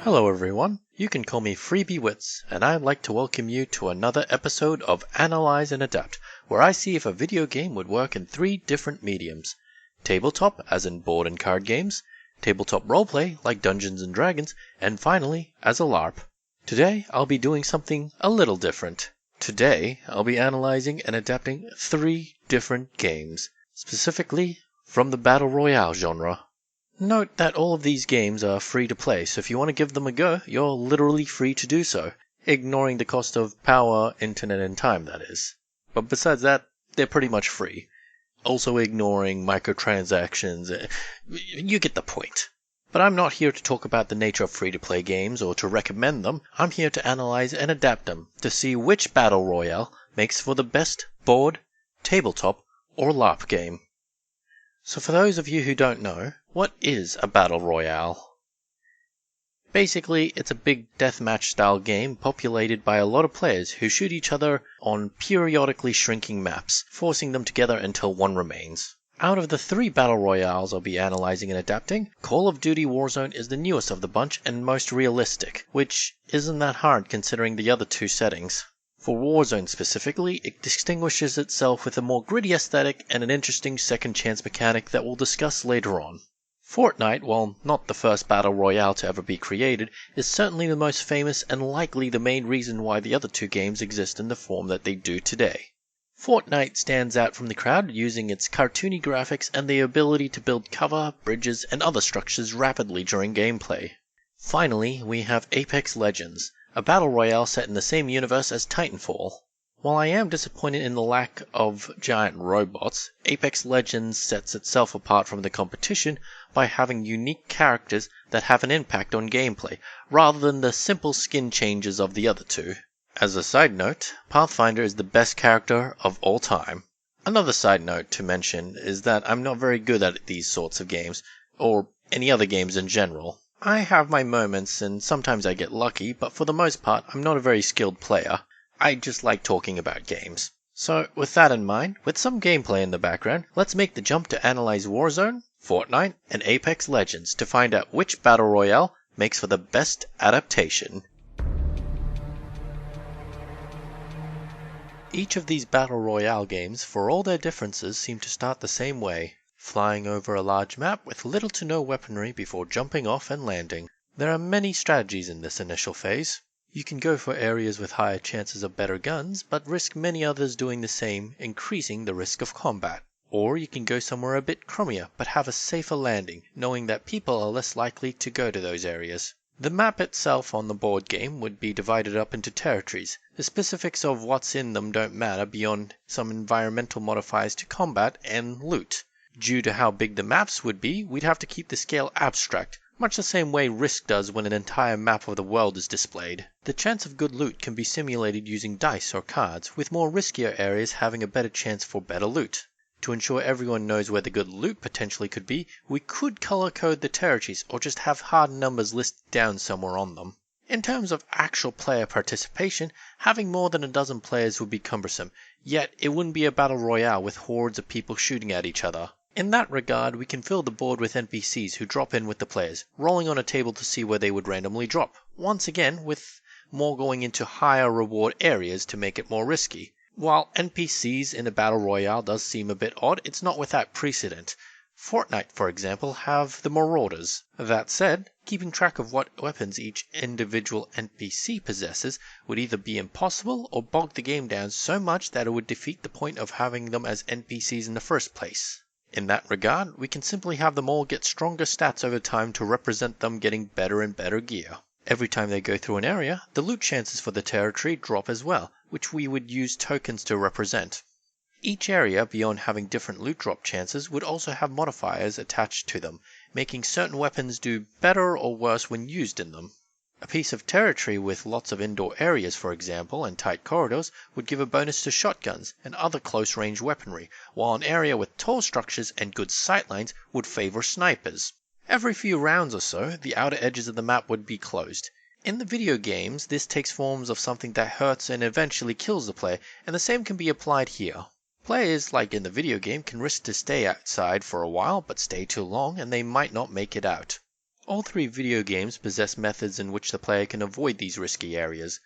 Hello everyone, you can call me Freebiewitz, and I'd like to welcome you to another episode of Analyze and Adapt, where I see if a video game would work in 3 different mediums. Tabletop, as in board and card games, tabletop roleplay, like Dungeons & Dragons, and finally, as a Larp. Today, I'll be doing something a little different. Today, I'll be analyzing and adapting 3 different games, specifically from the Battle Royale genre. Note that all of these games are free to play, so if you want to give them a go, you're literally free to do so, ignoring the cost of power, internet, and time, that is. But besides that, they're pretty much free. Also ignoring microtransactions, you get the point. But I'm not here to talk about the nature of free-to-play games or to recommend them. I'm here to analyze and adapt them, to see which Battle Royale makes for the best board, tabletop, or LARP game. So for those of you who don't know, what is a Battle Royale? Basically, it's a big deathmatch style game populated by a lot of players who shoot each other on periodically shrinking maps, forcing them together until one remains. Out of the 3 Battle Royales I'll be analyzing and adapting, Call of Duty Warzone is the newest of the bunch and most realistic, which isn't that hard considering the other 2 settings. For Warzone specifically, it distinguishes itself with a more gritty aesthetic and an interesting second chance mechanic that we'll discuss later on. Fortnite, while not the first Battle Royale to ever be created, is certainly the most famous and likely the main reason why the other 2 games exist in the form that they do today. Fortnite stands out from the crowd using its cartoony graphics and the ability to build cover, bridges, and other structures rapidly during gameplay. Finally, we have Apex Legends, a battle royale set in the same universe as Titanfall. While I am disappointed in the lack of giant robots, Apex Legends sets itself apart from the competition by having unique characters that have an impact on gameplay, rather than the simple skin changes of the other 2. As a side note, Pathfinder is the best character of all time. Another side note to mention is that I'm not very good at these sorts of games, or any other games in general. I have my moments and sometimes I get lucky, but for the most part I'm not a very skilled player. I just like talking about games. So with that in mind, with some gameplay in the background, let's make the jump to analyze Warzone, Fortnite, and Apex Legends to find out which Battle Royale makes for the best adaptation. Each of these Battle Royale games, for all their differences, seem to start the same way, flying over a large map with little to no weaponry before jumping off and landing. There are many strategies in this initial phase. You can go for areas with higher chances of better guns, but risk many others doing the same, increasing the risk of combat. Or you can go somewhere a bit crummier, but have a safer landing, knowing that people are less likely to go to those areas. The map itself on the board game would be divided up into territories. The specifics of what's in them don't matter beyond some environmental modifiers to combat and loot. Due to how big the maps would be, we'd have to keep the scale abstract, much the same way Risk does when an entire map of the world is displayed. The chance of good loot can be simulated using dice or cards, with more riskier areas having a better chance for better loot. To ensure everyone knows where the good loot potentially could be, we could color code the territories or just have hard numbers listed down somewhere on them. In terms of actual player participation, having more than a dozen players would be cumbersome, yet it wouldn't be a battle royale with hordes of people shooting at each other. In that regard, we can fill the board with NPCs who drop in with the players, rolling on a table to see where they would randomly drop, once again with more going into higher reward areas to make it more risky. While NPCs in a battle royale does seem a bit odd, it's not without precedent. Fortnite, for example, have the Marauders. That said, keeping track of what weapons each individual NPC possesses would either be impossible or bog the game down so much that it would defeat the point of having them as NPCs in the first place. In that regard, we can simply have them all get stronger stats over time to represent them getting better and better gear. Every time they go through an area, the loot chances for the territory drop as well, which we would use tokens to represent. Each area, beyond having different loot drop chances, would also have modifiers attached to them, making certain weapons do better or worse when used in them. A piece of territory with lots of indoor areas, for example, and tight corridors would give a bonus to shotguns and other close-range weaponry, while an area with tall structures and good sightlines would favor snipers. Every few rounds or so, the outer edges of the map would be closed. In the video games, this takes forms of something that hurts and eventually kills the player, and the same can be applied here. Players, like in the video game, can risk to stay outside for a while, but stay too long and they might not make it out. All three video games possess methods in which the player can avoid these risky areas,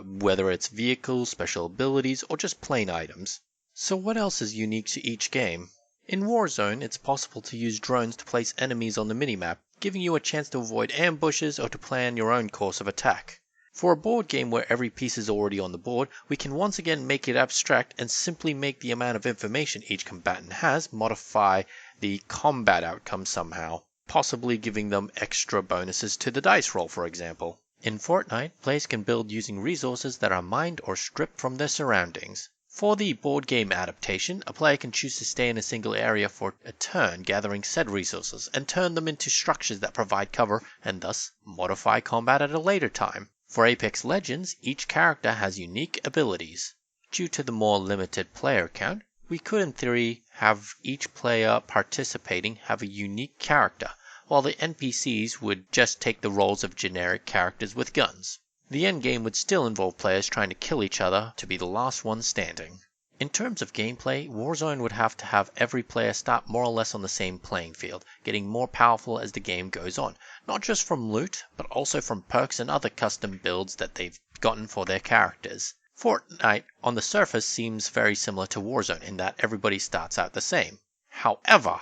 whether it's vehicles, special abilities, or just plain items. So what else is unique to each game? In Warzone, it's possible to use drones to place enemies on the minimap, giving you a chance to avoid ambushes or to plan your own course of attack. For a board game where every piece is already on the board, we can once again make it abstract and simply make the amount of information each combatant has modify the combat outcome somehow, possibly giving them extra bonuses to the dice roll, for example. In Fortnite, players can build using resources that are mined or stripped from their surroundings. For the board game adaptation, a player can choose to stay in a single area for a turn, gathering said resources, and turn them into structures that provide cover and thus modify combat at a later time. For Apex Legends, each character has unique abilities. Due to the more limited player count, we could in theory have each player participating have a unique character, while the NPCs would just take the roles of generic characters with guns. The endgame would still involve players trying to kill each other to be the last one standing. In terms of gameplay, Warzone would have to have every player start more or less on the same playing field, getting more powerful as the game goes on, not just from loot, but also from perks and other custom builds that they've gotten for their characters. Fortnite on the surface seems very similar to Warzone in that everybody starts out the same. However,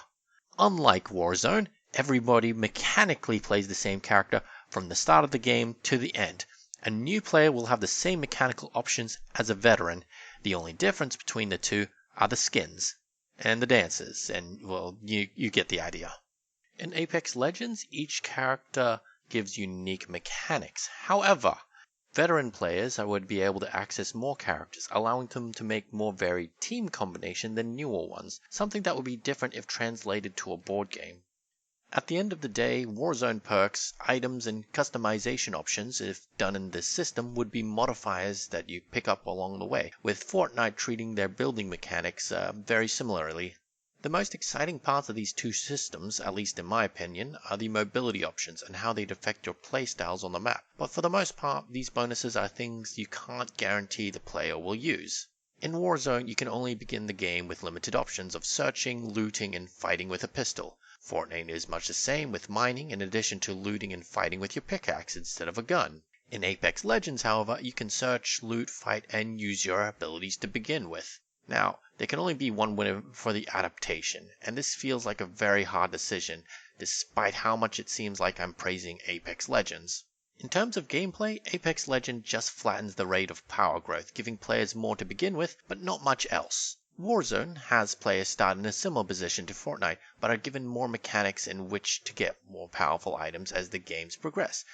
unlike Warzone, everybody mechanically plays the same character from the start of the game to the end. A new player will have the same mechanical options as a veteran. The only difference between the two are the skins and the dances, and well, you get the idea. In Apex Legends, each character gives unique mechanics. However, veteran players would be able to access more characters, allowing them to make more varied team combination than newer ones, something that would be different if translated to a board game. At the end of the day, Warzone perks, items, and customization options, if done in this system, would be modifiers that you pick up along the way, with Fortnite treating their building mechanics very similarly. The most exciting parts of these two systems, at least in my opinion, are the mobility options and how they'd affect your playstyles on the map, but for the most part, these bonuses are things you can't guarantee the player will use. In Warzone, you can only begin the game with limited options of searching, looting, and fighting with a pistol. Fortnite is much the same, with mining in addition to looting and fighting with your pickaxe instead of a gun. In Apex Legends, however, you can search, loot, fight, and use your abilities to begin with. Now, there can only be one winner for the adaptation, and this feels like a very hard decision, despite how much it seems like I'm praising Apex Legends. In terms of gameplay, Apex Legends just flattens the rate of power growth, giving players more to begin with, but not much else. Warzone has players start in a similar position to Fortnite, but are given more mechanics in which to get more powerful items as the games progress,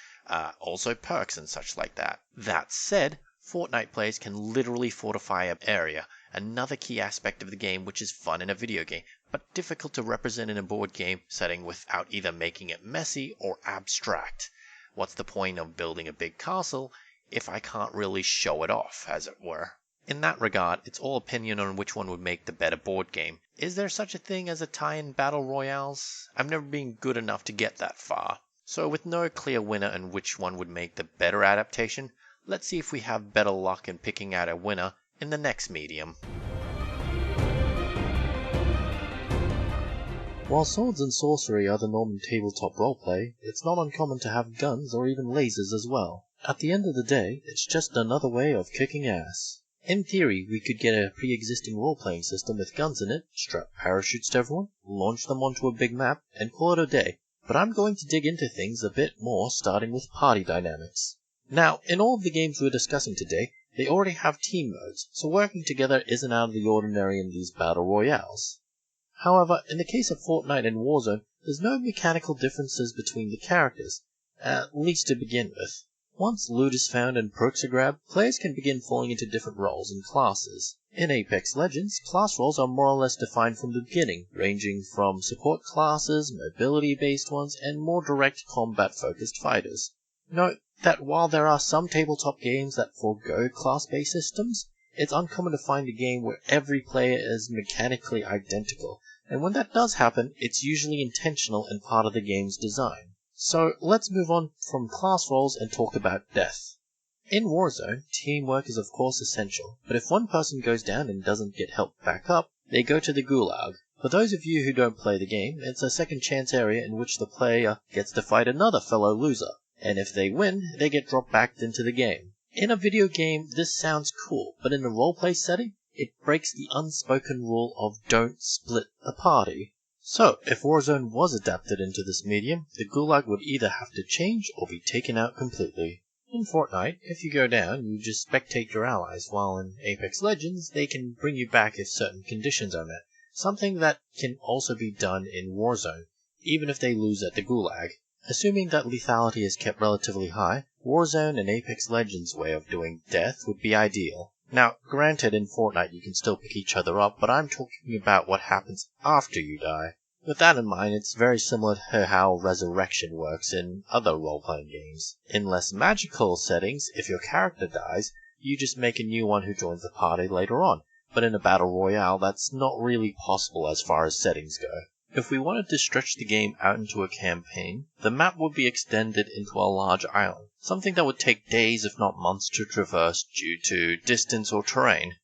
also perks and such like that. That said, Fortnite players can literally fortify an area, another key aspect of the game which is fun in a video game, but difficult to represent in a board game setting without either making it messy or abstract. What's the point of building a big castle if I can't really show it off, as it were? In that regard, it's all opinion on which one would make the better board game. Is there such a thing as a tie-in battle royales? I've never been good enough to get that far. So with no clear winner in which one would make the better adaptation, let's see if we have better luck in picking out a winner in the next medium. While swords and sorcery are the norm in tabletop roleplay, it's not uncommon to have guns or even lasers as well. At the end of the day, it's just another way of kicking ass. In theory, we could get a pre-existing role-playing system with guns in it, strap parachutes to everyone, launch them onto a big map, and call it a day. But I'm going to dig into things a bit more, starting with party dynamics. Now, in all of the games we're discussing today, they already have team modes, so working together isn't out of the ordinary in these battle royales. However, in the case of Fortnite and Warzone, there's no mechanical differences between the characters, at least to begin with. Once loot is found and perks are grabbed, players can begin falling into different roles and classes. In Apex Legends, class roles are more or less defined from the beginning, ranging from support classes, mobility-based ones, and more direct combat-focused fighters. Note that while there are some tabletop games that forego class-based systems, it's uncommon to find a game where every player is mechanically identical, and when that does happen, it's usually intentional and part of the game's design. So let's move on from class roles and talk about death. In Warzone, teamwork is of course essential, but if one person goes down and doesn't get help back up, they go to the gulag, For those of you who don't play the game, it's a second chance area in which the player gets to fight another fellow loser, and if they win, they get dropped back into the game. In a video game, this sounds cool, but in a roleplay setting, it breaks the unspoken rule of don't split a party. So, if Warzone was adapted into this medium, the Gulag would either have to change or be taken out completely. In Fortnite, if you go down, you just spectate your allies, while in Apex Legends, they can bring you back if certain conditions are met, something that can also be done in Warzone, even if they lose at the Gulag. Assuming that lethality is kept relatively high, Warzone and Apex Legends' way of doing death would be ideal. Now, granted in Fortnite you can still pick each other up, but I'm talking about what happens after you die. With that in mind, it's very similar to how Resurrection works in other role-playing games. In less magical settings, if your character dies, you just make a new one who joins the party later on. But in a battle royale, that's not really possible as far as settings go. If we wanted to stretch the game out into a campaign, the map would be extended into a large island, something that would take days if not months to traverse due to distance or terrain.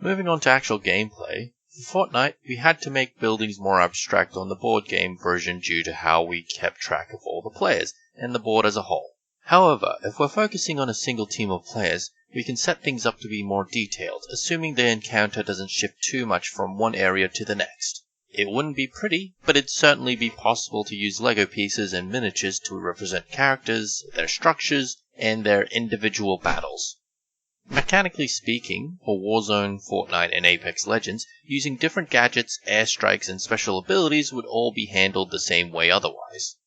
Moving on to actual gameplay, for Fortnite we had to make buildings more abstract on the board game version due to how we kept track of all the players, and the board as a whole. However, if we're focusing on a single team of players, we can set things up to be more detailed, assuming the encounter doesn't shift too much from one area to the next. It wouldn't be pretty, but it'd certainly be possible to use Lego pieces and miniatures to represent characters, their structures, and their individual battles. Mechanically speaking, for Warzone, Fortnite, and Apex Legends, using different gadgets, airstrikes, and special abilities would all be handled the same way otherwise.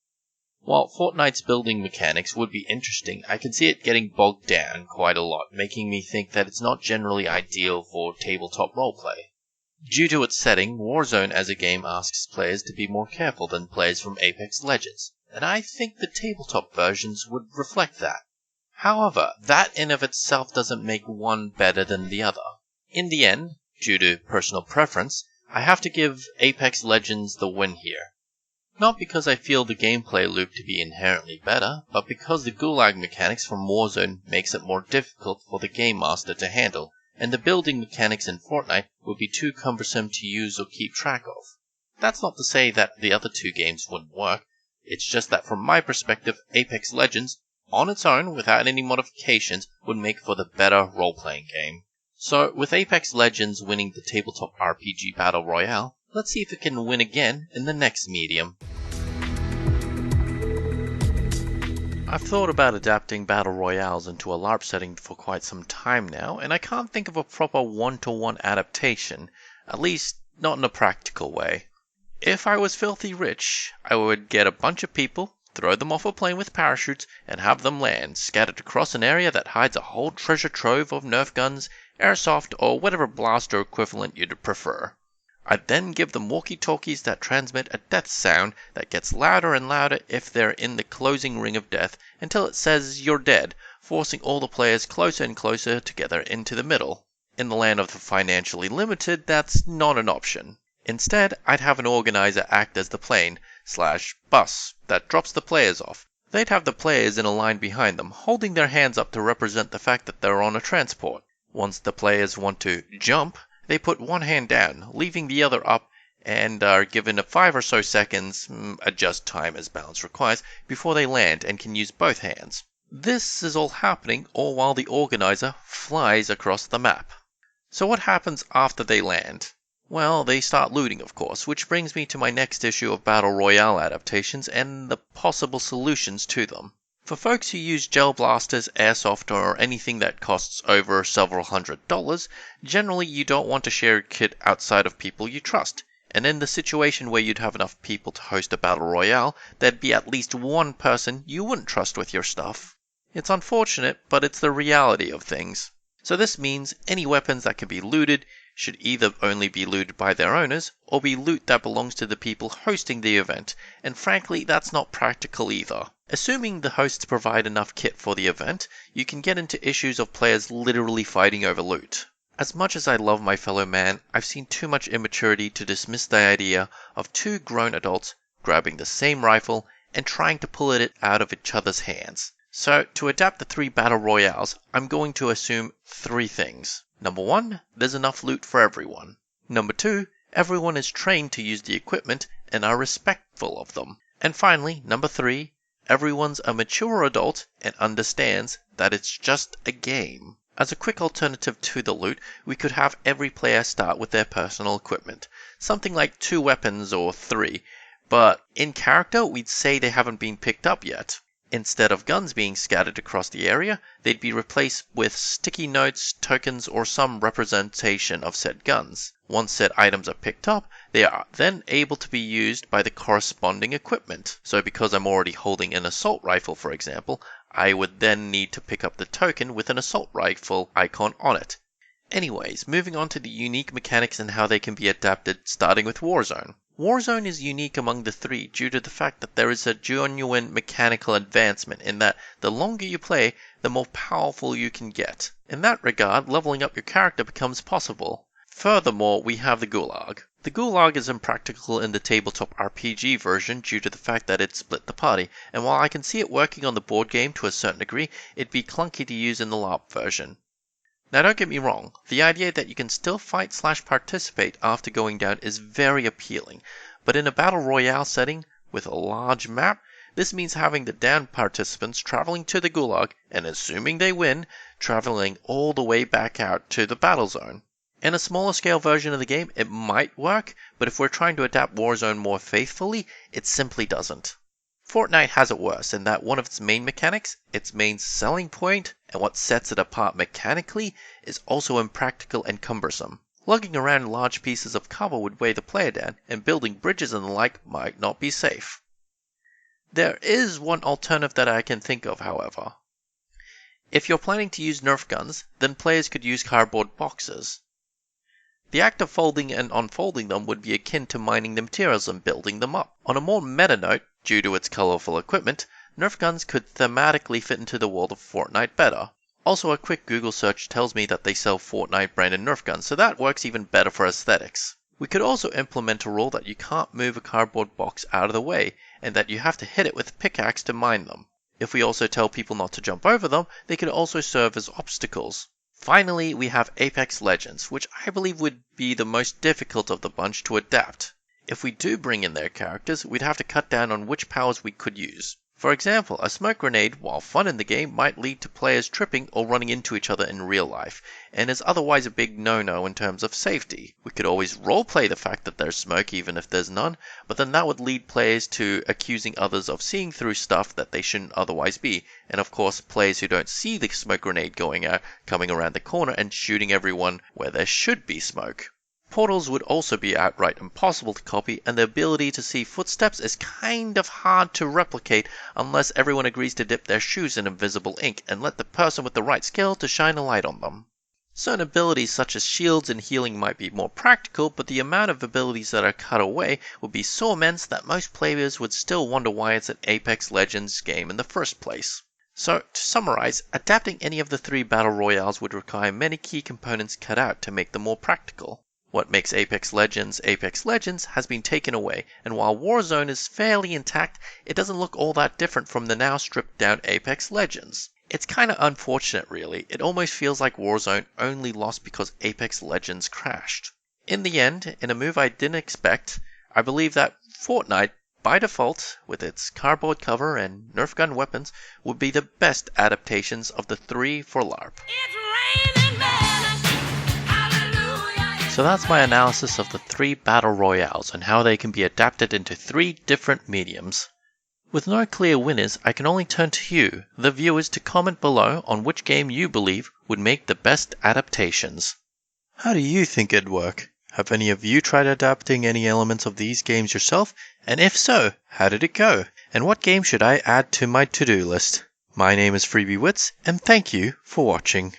While Fortnite's building mechanics would be interesting, I can see it getting bogged down quite a lot, making me think that it's not generally ideal for tabletop roleplay. Due to its setting, Warzone as a game asks players to be more careful than players from Apex Legends, and I think the tabletop versions would reflect that. However, that in of itself doesn't make one better than the other. In the end, due to personal preference, I have to give Apex Legends the win here. Not because I feel the gameplay loop to be inherently better, but because the Gulag mechanics from Warzone makes it more difficult for the Game Master to handle, and the building mechanics in Fortnite would be too cumbersome to use or keep track of. That's not to say that the other two games wouldn't work, it's just that from my perspective, Apex Legends, on its own, without any modifications, would make for the better role-playing game. So, with Apex Legends winning the Tabletop RPG Battle Royale, let's see if it can win again in the next medium. I've thought about adapting battle royales into a LARP setting for quite some time now, and I can't think of a proper one-to-one adaptation, at least not in a practical way. If I was filthy rich, I would get a bunch of people, throw them off a plane with parachutes, and have them land, scattered across an area that hides a whole treasure trove of Nerf guns, airsoft, or whatever blaster equivalent you'd prefer. I'd then give them walkie-talkies that transmit a death sound that gets louder and louder if they're in the closing ring of death until it says you're dead, forcing all the players closer and closer together into the middle. In the land of the financially limited, that's not an option. Instead, I'd have an organizer act as the plane/bus that drops the players off. They'd have the players in a line behind them, holding their hands up to represent the fact that they're on a transport. Once the players want to jump, they put one hand down, leaving the other up, and are given 5 or so seconds, adjust time as balance requires, before they land and can use both hands. This is all happening all while the organizer flies across the map. So what happens after they land? Well, they start looting, of course, which brings me to my next issue of Battle Royale adaptations and the possible solutions to them. For folks who use gel blasters, airsoft, or anything that costs over several $100s, generally you don't want to share your kit outside of people you trust. And in the situation where you'd have enough people to host a battle royale, there'd be at least one person you wouldn't trust with your stuff. It's unfortunate, but it's the reality of things. So this means any weapons that can be looted should either only be looted by their owners, or be loot that belongs to the people hosting the event, and frankly that's not practical either. Assuming the hosts provide enough kit for the event, you can get into issues of players literally fighting over loot. As much as I love my fellow man, I've seen too much immaturity to dismiss the idea of two grown adults grabbing the same rifle and trying to pull it out of each other's hands. So, to adapt the 3 battle royales, I'm going to assume 3 things. Number 1, there's enough loot for everyone. Number 2, Everyone is trained to use the equipment and are respectful of them. And finally, number 3, everyone's a mature adult and understands that it's just a game. As a quick alternative to the loot, we could have every player start with their personal equipment, something like 2 weapons or 3, but in character we'd say they haven't been picked up yet. Instead of guns being scattered across the area, they'd be replaced with sticky notes, tokens, or some representation of said guns. Once said items are picked up, they are then able to be used by the corresponding equipment. So because I'm already holding an assault rifle, for example, I would then need to pick up the token with an assault rifle icon on it. Anyways, moving on to the unique mechanics and how they can be adapted, starting with Warzone. Warzone is unique among the 3 due to the fact that there is a genuine mechanical advancement in that the longer you play, the more powerful you can get. In that regard, leveling up your character becomes possible. Furthermore, we have the Gulag. The Gulag is impractical in the Tabletop RPG version due to the fact that it split the party, and while I can see it working on the board game to a certain degree, it'd be clunky to use in the Larp version. Now don't get me wrong, the idea that you can still fight/participate after going down is very appealing, but in a battle royale setting with a large map, this means having the downed participants traveling to the Gulag, and assuming they win, traveling all the way back out to the battle zone. In a smaller scale version of the game, it might work, but if we're trying to adapt Warzone more faithfully, it simply doesn't. Fortnite has it worse in that one of its main mechanics, its main selling point, and what sets it apart mechanically, is also impractical and cumbersome. Lugging around large pieces of cover would weigh the player down, and building bridges and the like might not be safe. There is one alternative that I can think of, however. If you're planning to use Nerf guns, then players could use cardboard boxes. The act of folding and unfolding them would be akin to mining the materials and building them up. On a more meta note, due to its colorful equipment, Nerf guns could thematically fit into the world of Fortnite better. Also, a quick Google search tells me that they sell Fortnite branded Nerf guns, so that works even better for aesthetics. We could also implement a rule that you can't move a cardboard box out of the way, and that you have to hit it with a pickaxe to mine them. If we also tell people not to jump over them, they could also serve as obstacles. Finally, we have Apex Legends, which I believe would be the most difficult of the bunch to adapt. If we do bring in their characters, we'd have to cut down on which powers we could use. For example, a smoke grenade, while fun in the game, might lead to players tripping or running into each other in real life, and is otherwise a big no-no in terms of safety. We could always roleplay the fact that there's smoke even if there's none, but then that would lead players to accusing others of seeing through stuff that they shouldn't otherwise be, and of course players who don't see the smoke grenade going out, coming around the corner and shooting everyone where there should be smoke. Portals would also be outright impossible to copy, and the ability to see footsteps is kind of hard to replicate unless everyone agrees to dip their shoes in invisible ink and let the person with the right skill to shine a light on them. Certain abilities such as shields and healing might be more practical, but the amount of abilities that are cut away would be so immense that most players would still wonder why it's an Apex Legends game in the first place. So, to summarize, adapting any of the 3 battle royales would require many key components cut out to make them more practical. What makes Apex Legends has been taken away, and while Warzone is fairly intact, it doesn't look all that different from the now stripped down Apex Legends. It's kinda unfortunate really, it almost feels like Warzone only lost because Apex Legends crashed. In the end, in a move I didn't expect, I believe that Fortnite, by default, with its cardboard cover and Nerf gun weapons, would be the best adaptations of the 3 for Larp. So that's my analysis of the 3 battle royales and how they can be adapted into 3 different mediums. With no clear winners, I can only turn to you, the viewers, to comment below on which game you believe would make the best adaptations. How do you think it'd work? Have any of you tried adapting any elements of these games yourself? And if so, how did it go? And what game should I add to my to-do list? My name is Freebiewitz, and thank you for watching.